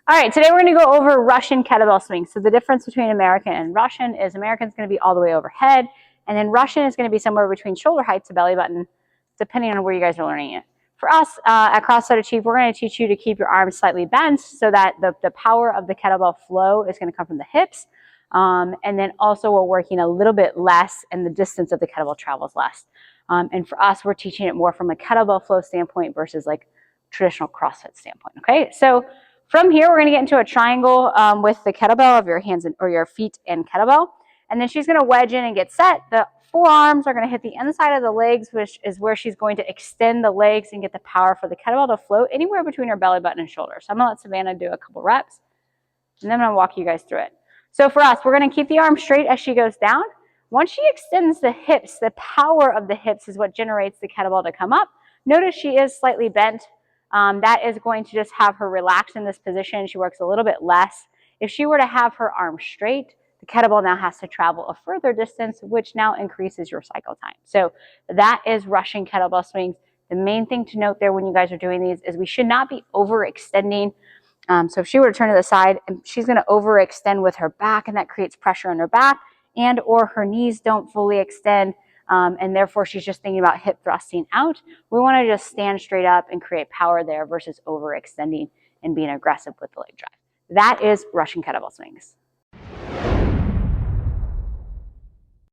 All right, today we're going to go over Russian kettlebell swings. So the difference between American and Russian is American is going to be all the way overhead, and then Russian is going to be somewhere between shoulder height to belly button, depending on where you guys are learning it. For us at CrossFit Achieve, we're going to teach you to keep your arms slightly bent so that the power of the kettlebell flow is going to come from the hips. And then also we're working a little bit less and the distance of the kettlebell travels less. And for us, we're teaching it more from a kettlebell flow standpoint versus like traditional CrossFit standpoint, okay? So from here, we're going to get into a triangle with the kettlebell of your hands or your feet and kettlebell. And then she's going to wedge in and get set. The forearms are going to hit the inside of the legs, which is where she's going to extend the legs and get the power for the kettlebell to float anywhere between her belly button and shoulder. So I'm going to let Savannah do a couple reps, and then I'm going to walk you guys through it. So for us, we're going to keep the arm straight as she goes down. Once she extends the hips, the power of the hips is what generates the kettlebell to come up. Notice she is slightly bent. That is going to just have her relax in this position. She works a little bit less. If she were to have her arm straight, the kettlebell now has to travel a further distance, which now increases your cycle time. So that is Russian kettlebell swings. The main thing to note there when you guys are doing these is we should not be overextending. So if she were to turn to the side, she's going to overextend with her back, and that creates pressure on her back, and or her knees don't fully extend. And therefore she's just thinking about hip thrusting out. We want to just stand straight up and create power there versus overextending and being aggressive with the leg drive. That is Russian kettlebell swings.